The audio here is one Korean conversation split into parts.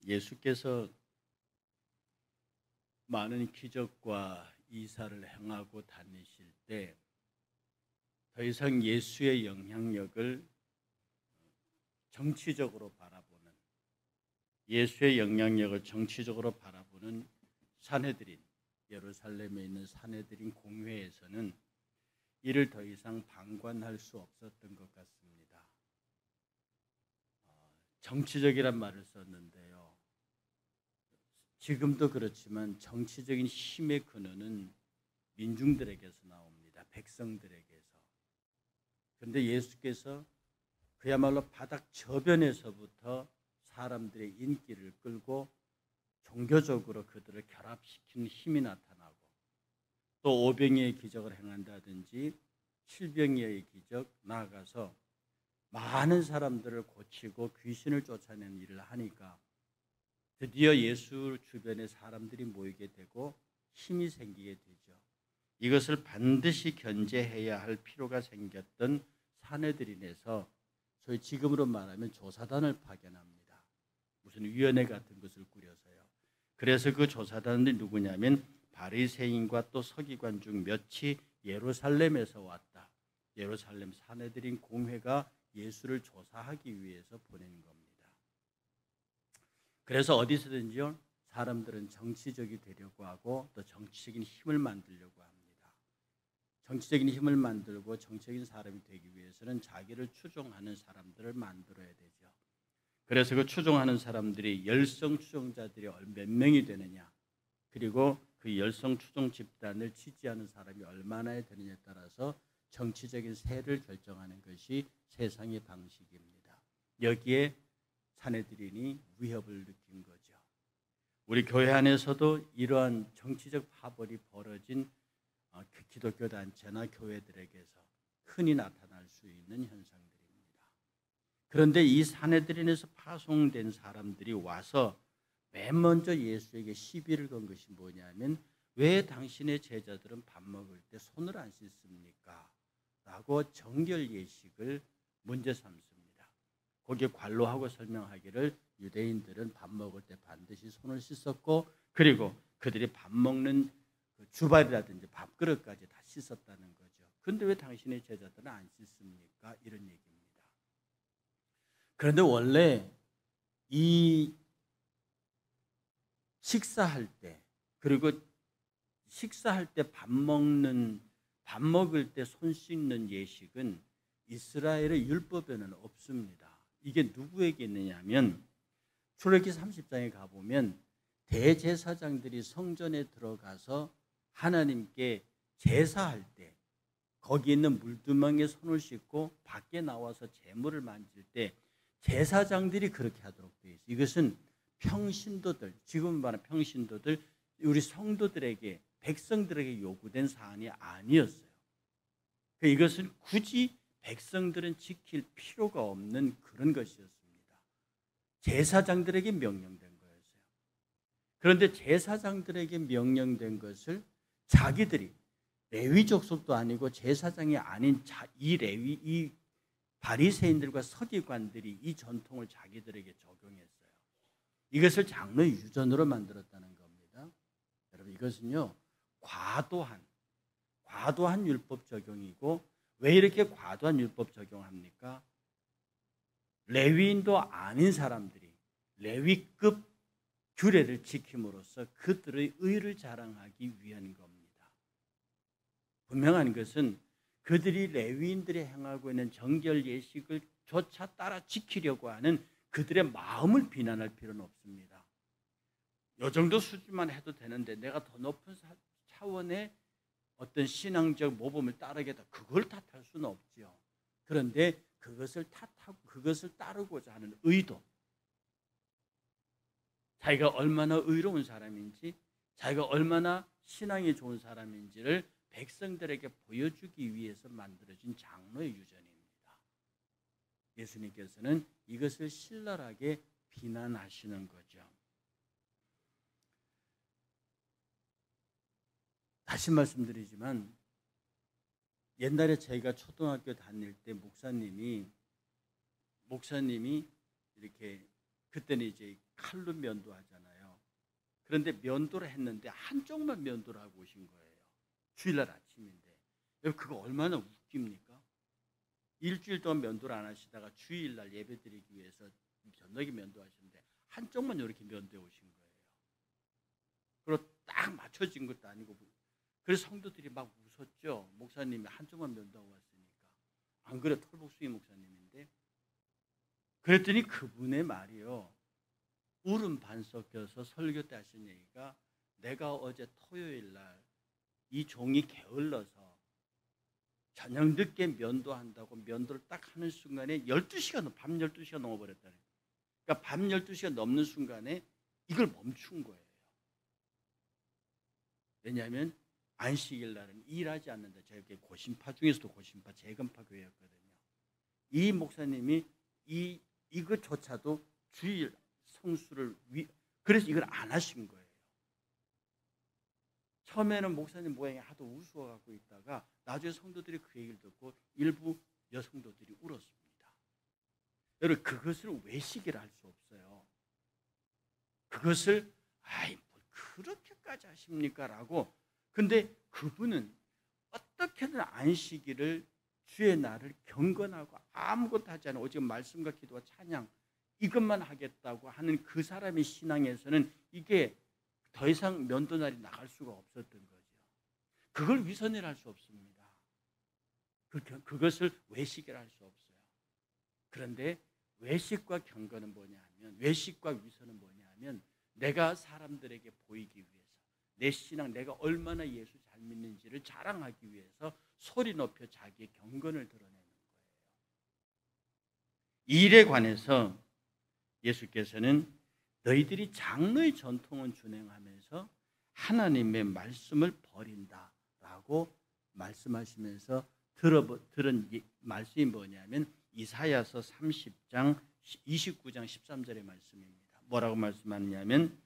예수께서 많은 기적과 이사를 행하고 다니실 때 더 이상 예수의 영향력을 정치적으로 바라보는, 예수의 영향력을 정치적으로 바라보는 산헤드린, 예루살렘에 있는 산헤드린 공회에서는 이를 더 이상 방관할 수 없었던 것 같습니다. 정치적이란 말을 썼는데요. 지금도 그렇지만 정치적인 힘의 근원은 민중들에게서 나옵니다. 백성들에게서. 그런데 예수께서 그야말로 바닥 저변에서부터 사람들의 인기를 끌고 종교적으로 그들을 결합시키는 힘이 나타나고, 또 오병이의 기적을 행한다든지 칠병이의 기적, 나아가서 많은 사람들을 고치고 귀신을 쫓아내는 일을 하니까 드디어 예수 주변에 사람들이 모이게 되고 힘이 생기게 되죠. 이것을 반드시 견제해야 할 필요가 생겼던 산헤드린에서 소위 지금으로 말하면 조사단을 파견합니다. 무슨 위원회 같은 것을 꾸려서요. 그래서 그 조사단이 누구냐면 바리새인과 또 서기관 중 몇이 예루살렘에서 왔다. 예루살렘 산헤드린 공회가 예수를 조사하기 위해서 보낸 겁니다. 그래서 어디서든지요, 사람들은 정치적이 되려고 하고 또 정치적인 힘을 만들려고 합니다. 정치적인 힘을 만들고 정치적인 사람이 되기 위해서는 자기를 추종하는 사람들을 만들어야 되죠. 그래서 그 추종하는 사람들이 열성 추종자들이 몇 명이 되느냐, 그리고 그 열성 추종 집단을 지지하는 사람이 얼마나 되느냐에 따라서 정치적인 세를 결정하는 것이 세상의 방식입니다. 여기에 산헤드린이 위협을 느낀 거죠. 우리 교회 안에서도 이러한 정치적 파벌이 벌어진 기독교 단체나 교회들에게서 흔히 나타날 수 있는 현상들입니다. 그런데 이 산헤드린에서 파송된 사람들이 와서 맨 먼저 예수에게 시비를 건 것이 뭐냐면, 왜 당신의 제자들은 밥 먹을 때 손을 안 씻습니까? 라고 정결 예식을 문제 삼습니다. 거기에 관로하고 설명하기를 유대인들은 밥 먹을 때 반드시 손을 씻었고, 그리고 그들이 밥 먹는 주발이라든지 밥그릇까지 다 씻었다는 거죠. 그런데 왜 당신의 제자들은 안 씻습니까? 이런 얘기입니다. 그런데 원래 이 식사할 때, 그리고 식사할 때 밥 먹을 때 손 씻는 예식은 이스라엘의 율법에는 없습니다. 이게 누구에게 있느냐면, 출애굽기 30장에 가보면 대제사장들이 성전에 들어가서 하나님께 제사할 때 거기 있는 물두멍에 손을 씻고 밖에 나와서 제물을 만질 때 제사장들이 그렇게 하도록 되어 있어요. 이것은 평신도들, 지금 말하는 평신도들, 우리 성도들에게, 백성들에게 요구된 사안이 아니었어요. 이것은 굳이 백성들은 지킬 필요가 없는 그런 것이었습니다. 제사장들에게 명령된 거였어요. 그런데 제사장들에게 명령된 것을 자기들이, 레위 족속도 아니고 제사장이 아닌 이 바리새인들과 서기관들이 이 전통을 자기들에게 적용했어요. 이것을 장로의 유전으로 만들었다는 겁니다. 여러분, 이것은요, 과도한 율법 적용이고, 왜 이렇게 과도한 율법 적용합니까? 레위인도 아닌 사람들이 레위급 규례를 지킴으로써 그들의 의를 자랑하기 위한 겁니다. 분명한 것은 그들이 레위인들이 행하고 있는 정결 예식을 조차 따라 지키려고 하는 그들의 마음을 비난할 필요는 없습니다. 이 정도 수준만 해도 되는데 내가 더 높은 차원의 어떤 신앙적 모범을 따르겠다, 그걸 탓할 수는 없죠. 그런데 그것을 탓하고 그것을 따르고자 하는 의도, 자기가 얼마나 의로운 사람인지, 자기가 얼마나 신앙이 좋은 사람인지를 백성들에게 보여주기 위해서 만들어진 장로의 유전입니다. 예수님께서는 이것을 신랄하게 비난하시는 거죠. 다시 말씀드리지만, 옛날에 저희가 초등학교 다닐 때 목사님이 이렇게, 그때는 이제 칼로 면도하잖아요. 그런데 면도를 했는데 한쪽만 면도를 하고 오신 거예요. 주일날 아침인데. 여러분 그거 얼마나 웃깁니까? 일주일 동안 면도를 안 하시다가 주일날 예배 드리기 위해서 저녁에 면도하시는데 한쪽만 이렇게 면도해 오신 거예요. 그리고 딱 맞춰진 것도 아니고. 그래서 성도들이 막 웃었죠. 목사님이 한쪽만 면도하고 왔으니까. 안 그래 털복숭이 목사님인데. 그랬더니 그분의 말이요. 울음 반 섞여서 설교 때 하신 얘기가 내가 어제 토요일 날 이 종이 게을러서 저녁 늦게 면도한다고 면도를 딱 하는 순간에 12시간, 밤 12시간 넘어버렸다는 거예요. 그러니까 밤 12시간 넘는 순간에 이걸 멈춘 거예요. 왜냐하면 안식일 날은 일하지 않는다. 제가 고신파 중에서도 고신파 재건파 교회였거든요. 이 목사님이 이것조차도 주일 성수를 그래서 이걸 안 하신 거예요. 처음에는 목사님 모양이 하도 우스워갖고 있다가 나중에 성도들이 그 얘기를 듣고 일부 여성도들이 울었습니다. 여러분 그것을 외식이라 할 수 없어요. 그것을 뭐 그렇게까지 하십니까? 라고. 근데 그분은 어떻게든 안식일을 주의 날을 경건하고 아무것도 하지 않아 오직 말씀과 기도와 찬양 이것만 하겠다고 하는 그 사람의 신앙에서는 이게 더 이상 면도날이 나갈 수가 없었던 거죠. 그걸 위선이라 할 수 없습니다. 그것을 외식이라 할 수 없어요. 그런데 외식과 경건은 뭐냐면 외식과 위선은 뭐냐면 내가 사람들에게 보이기 위해서 내 신앙 내가 얼마나 예수 잘 믿는지를 자랑하기 위해서 소리 높여 자기의 경건을 드러내는 거예요. 이 일에 관해서 예수께서는 너희들이 장로의 전통은 준행하면서 하나님의 말씀을 버린다라고 말씀하시면서 들은 말씀이 뭐냐면 이사야서 30장 29장 13절의 말씀입니다. 뭐라고 말씀하느냐면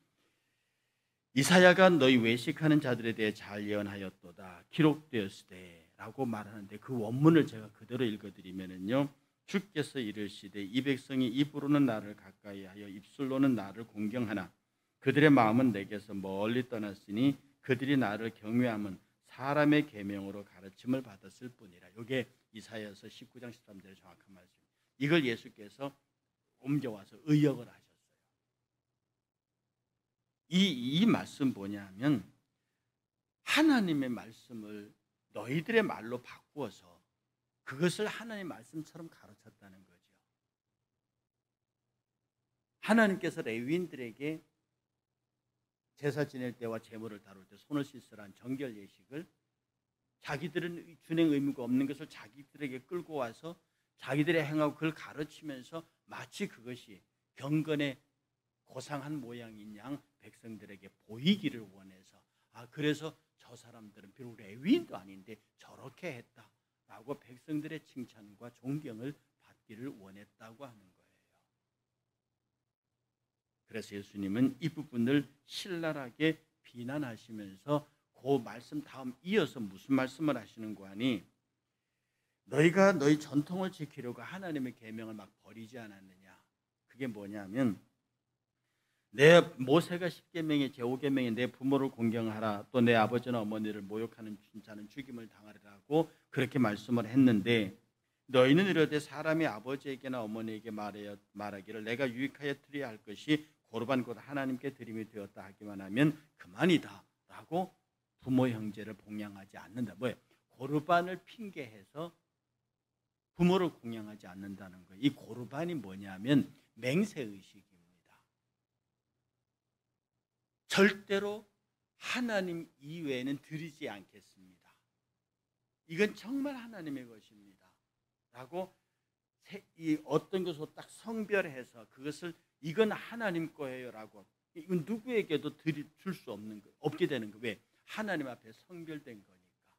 이사야가 너희 외식하는 자들에 대해 잘 예언하였도다 기록되었으되 라고 말하는데 그 원문을 제가 그대로 읽어드리면은요 주께서 이르시되 이 백성이 입으로는 나를 가까이하여 입술로는 나를 공경하나 그들의 마음은 내게서 멀리 떠났으니 그들이 나를 경외함은 사람의 계명으로 가르침을 받았을 뿐이라. 이게 이사야서 19장 13절의 정확한 말씀입니다. 이걸 예수께서 옮겨와서 의역을 하셨어요. 이 말씀 뭐냐면 하나님의 말씀을 너희들의 말로 바꾸어서 그것을 하나님의 말씀처럼 가르쳤다는 거죠. 하나님께서 레위인들에게 제사 지낼 때와 제물을 다룰 때 손을 씻으라는 정결 예식을 자기들은 준행 의무가 없는 것을 자기들에게 끌고 와서 자기들의 행하고 그걸 가르치면서 마치 그것이 경건의 고상한 모양인 양 백성들에게 보이기를 원해서 그래서 저 사람들은 비록 레위인도 아닌데 저렇게 했다라고 백성들의 칭찬과 존경을 받기를 원했다고 하는 거예요. 그래서 예수님은 이 부분을 신랄하게 비난하시면서 그 말씀 다음 이어서 무슨 말씀을 하시는고 하니 너희가 너희 전통을 지키려고 하나님의 계명을 막 버리지 않았느냐. 그게 뭐냐면 내 모세가 10계명의 제5계명에 내 부모를 공경하라 또 내 아버지나 어머니를 모욕하는 자는 죽임을 당하리라고 그렇게 말씀을 했는데 너희는 이르되 사람이 아버지에게나 어머니에게 말하기를 내가 유익하여 드려야 할 것이 고르반 곧 하나님께 드림이 되었다 하기만 하면 그만이다 라고 부모 형제를 봉양하지 않는다. 뭐예요? 고르반을 핑계해서 부모를 공양하지 않는다는 거예요. 이 고르반이 뭐냐면 맹세의식입니다. 절대로 하나님 이외에는 드리지 않겠습니다. 이건 정말 하나님의 것입니다. 라고 어떤 것으로 딱 성별해서 그것을 이건 하나님 거예요 라고 이건 누구에게도 줄 수 없는 거 없게 되는 거. 왜? 하나님 앞에 성별된 거니까.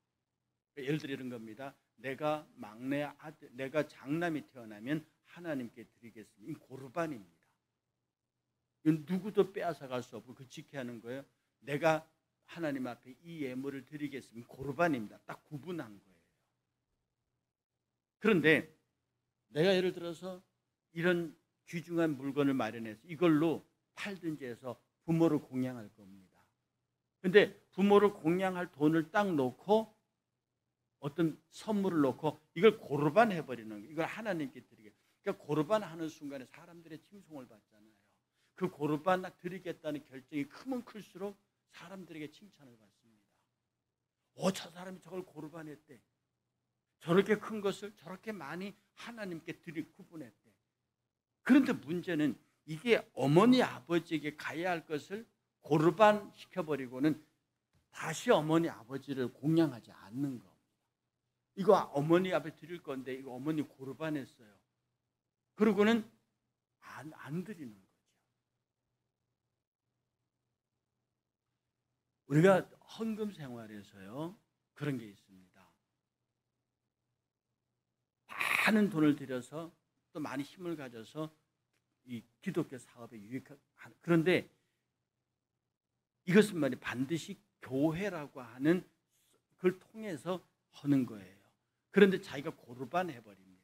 예를 들어 이런 겁니다. 내가 막내 아들, 내가 장남이 태어나면 하나님께 드리겠습니다. 이건 고르반입니다. 이건 누구도 빼앗아갈 수 없고 그 지켜야 하는 거예요. 내가 하나님 앞에 이 예물을 드리겠습니다. 고르반입니다. 딱 구분한 거예요. 그런데 내가 예를 들어서 이런 귀중한 물건을 마련해서 이걸로 팔든지 해서 부모를 공양할 겁니다. 근데 부모를 공양할 돈을 딱 놓고 어떤 선물을 놓고 이걸 고르반 해버리는 거예요. 이걸 하나님께 드리게. 그러니까 고르반 하는 순간에 사람들의 칭송을 받잖아요. 그 고르반 드리겠다는 결정이 크면 클수록 사람들에게 칭찬을 받습니다. 저 사람이 저걸 고르반했대. 저렇게 큰 것을 저렇게 많이 하나님께 구분했대. 그런데 문제는 이게 어머니 아버지에게 가야 할 것을 고르반 시켜버리고는 다시 어머니 아버지를 공양하지 않는 거. 이거 어머니 앞에 드릴 건데 이거 어머니 고르반했어요. 그러고는 안 드리는 거죠. 우리가 헌금 생활에서요 그런 게 있습니다. 많은 돈을 들여서 또 많이 힘을 가져서 이 기독교 사업에 유익한, 그런데 이것은 말이 반드시 교회라고 하는 그걸 통해서 하는 거예요. 그런데 자기가 고르반 해버립니다.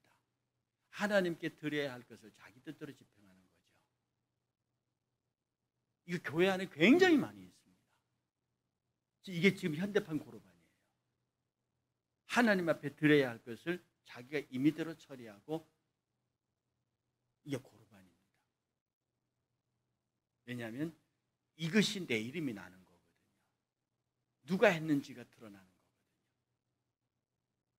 하나님께 드려야 할 것을 자기 뜻대로 집행하는 거죠. 이거 교회 안에 굉장히 많이 있습니다. 이게 지금 현대판 고르반이에요. 하나님 앞에 드려야 할 것을 자기가 임의대로 처리하고, 이게 고르반입니다. 왜냐하면 이것이 내 이름이 나는 거거든요. 누가 했는지가 드러나는 거거든요.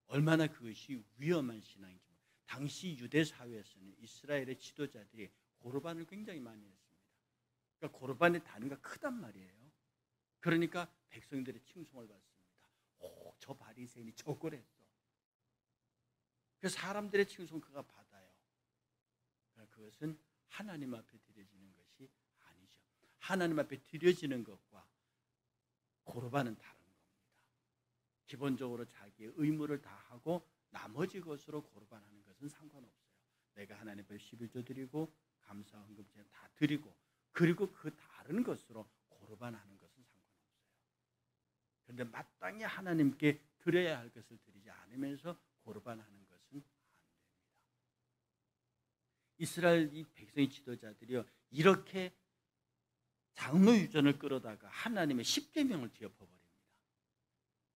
얼마나 그것이 위험한 신앙인지. 당시 유대 사회에서는 이스라엘의 지도자들이 고르반을 굉장히 많이 했습니다. 그러니까 고르반의 단위가 크단 말이에요. 그러니까 백성들의 칭송을 받습니다. 저 바리새인이 저걸 했어. 그래서 사람들의 칭송 그가 받아요. 그러니까 그것은 하나님 앞에 드려지는 것이 아니죠. 하나님 앞에 드려지는 것과 고르반은 다른 겁니다. 기본적으로 자기의 의무를 다하고 나머지 것으로 고르반하는 것은 상관없어요. 내가 하나님 앞에 11조 드리고 감사 헌금제 다 드리고, 그리고 그 다른 것으로 고르반하는 것은 상관없어요. 그런데 마땅히 하나님께 드려야 할 것을 드리지 않으면서 고르반하는 것은 안 됩니다. 이스라엘 이 백성의 지도자들이요 이렇게 장로 유전을 끌어다가 하나님의 십계명을 뒤엎어버립니다.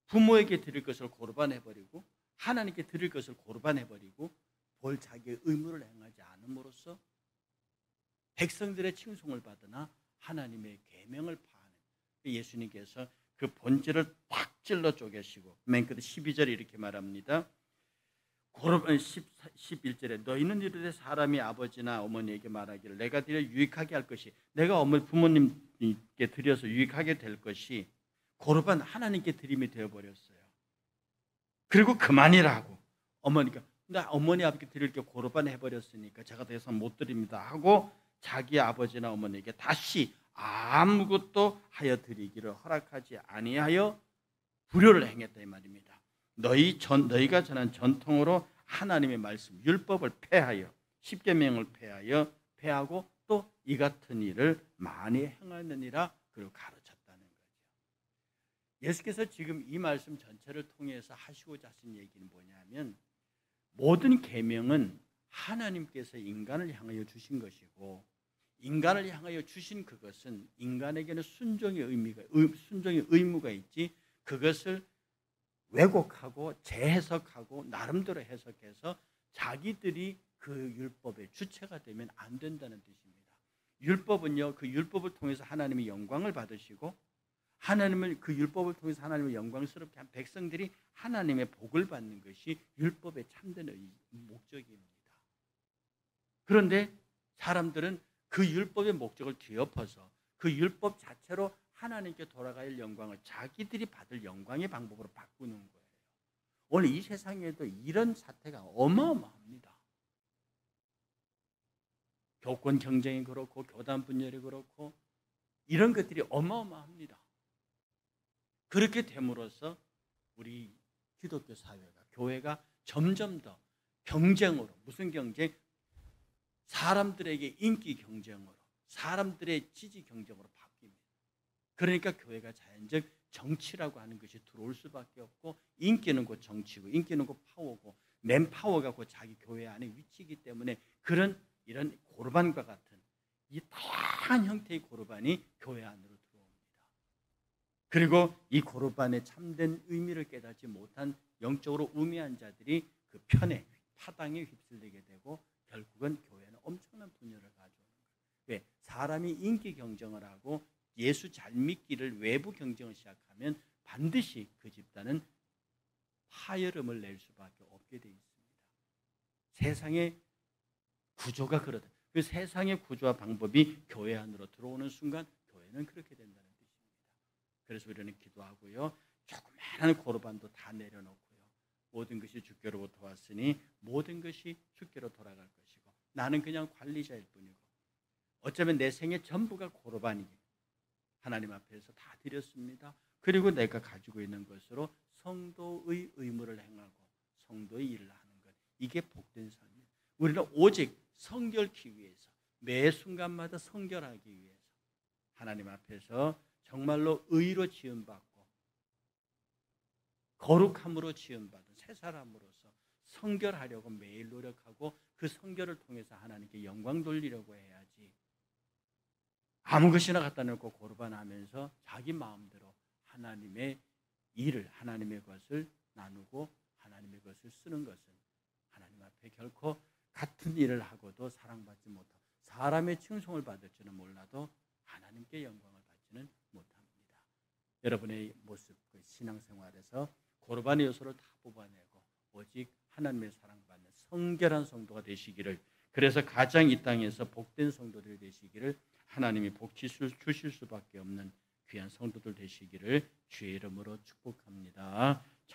부모에게 드릴 것을 고르반해버리고 하나님께 드릴 것을 고르반해버리고 볼 자기의 의무를 행하지 않음으로써 백성들의 칭송을 받으나 하나님의 계명을 파하는, 예수님께서 그 본질을 팍 찔러 쪼개시고 맨 끝에 12절에 이렇게 말합니다. 11절에 너희는 이르되 사람이 아버지나 어머니에게 말하기를 내가 드려 유익하게 할 것이, 내가 어머니 부모님께 드려서 유익하게 될 것이 고르반 하나님께 드림이 되어버렸어요. 그리고 그만이라고 어머니가, 나 어머니 아버지께 드릴 게 고르반 해버렸으니까 제가 더 이상 못 드립니다 하고 자기 아버지나 어머니에게 다시 아무것도 하여 드리기를 허락하지 아니하여 불효를 행했다 이 말입니다. 너희가 전한 전통으로 하나님의 말씀 율법을 폐하여 십계명을 폐하고 또 이 같은 일을 많이 행하느니라 그리고 가르쳤다는 거죠. 예수께서 지금 이 말씀 전체를 통해서 하시고자 하신 얘기는 뭐냐면, 모든 계명은 하나님께서 인간을 향하여 주신 것이고, 인간을 향하여 주신 그것은 인간에게는 순종의 의무가 있지, 그것을 왜곡하고 재해석하고 나름대로 해석해서 자기들이 그 율법의 주체가 되면 안 된다는 뜻입니다. 율법은요, 그 율법을 통해서 하나님의 영광을 받으시고, 하나님을 그 율법을 통해서 하나님을 영광스럽게 한 백성들이 하나님의 복을 받는 것이 율법의 참된 목적입니다. 그런데 사람들은 그 율법의 목적을 뒤엎어서 그 율법 자체로 하나님께 돌아갈 영광을 자기들이 받을 영광의 방법으로 바꾸는 거예요. 오늘 이 세상에도 이런 사태가 어마어마합니다. 교권 경쟁이 그렇고 교단 분열이 그렇고 이런 것들이 어마어마합니다. 그렇게 됨으로써 우리 기독교 사회가, 교회가 점점 더 경쟁으로, 무슨 경쟁? 사람들에게 인기 경쟁으로, 사람들의 지지 경쟁으로 바뀝니다. 그러니까 교회가 자연적 정치라고 하는 것이 들어올 수밖에 없고, 인기는 곧 정치고 인기는 곧 파워고 맨파워가 곧 자기 교회 안에 위치이기 때문에 이런 고르반과 같은 이 다양한 형태의 고르반이 교회 안으로 들어옵니다. 그리고 이 고르반의 참된 의미를 깨닫지 못한 영적으로 우매한 자들이 그 편에 파당에 휩쓸리게 되고 결국은 교회는 엄청난 분열을 가져오는 거예요. 왜? 사람이 인기 경쟁을 하고 예수 잘 믿기를 외부 경쟁을 시작하면 반드시 그 집단은 파열음을 낼 수밖에 없게 되어 있습니다. 세상의 구조가 그렇다. 그 세상의 구조와 방법이 교회 안으로 들어오는 순간 교회는 그렇게 된다는 뜻입니다. 그래서 우리는 기도하고요. 조그마한 고르반도 다 내려놓고요. 모든 것이 주께로부터 왔으니 모든 것이 주께로 돌아갈 것이고 나는 그냥 관리자일 뿐이고 어쩌면 내 생의 전부가 고르반이에요. 하나님 앞에서 다 드렸습니다. 그리고 내가 가지고 있는 것으로 성도의 의무를 행하고 성도의 일을 하는 것. 이게 복된 삶이에요. 우리는 오직 성결케 위해서 매 순간마다 성결하기 위해서 하나님 앞에서 정말로 의로 지음받고 거룩함으로 지음받은 새 사람으로서 성결하려고 매일 노력하고 그 성결을 통해서 하나님께 영광 돌리려고 해야지 아무 것이나 갖다 놓고 고르반하면서 자기 마음대로 하나님의 일을 하나님의 것을 나누고 하나님의 것을 쓰는 것은 하나님 앞에 결코 같은 일을 하고도 사랑받지 못하고 사람의 칭송을 받을지는 몰라도 하나님께 영광을 받지는 못합니다. 여러분의 모습, 그 신앙생활에서 고르반의 요소를 다 뽑아내고 오직 하나님의 사랑받는 성결한 성도가 되시기를 그래서 가장 이 땅에서 복된 성도들이 되시기를 하나님이 복 주실 수밖에 없는 귀한 성도들 되시기를 주의 이름으로 축복합니다.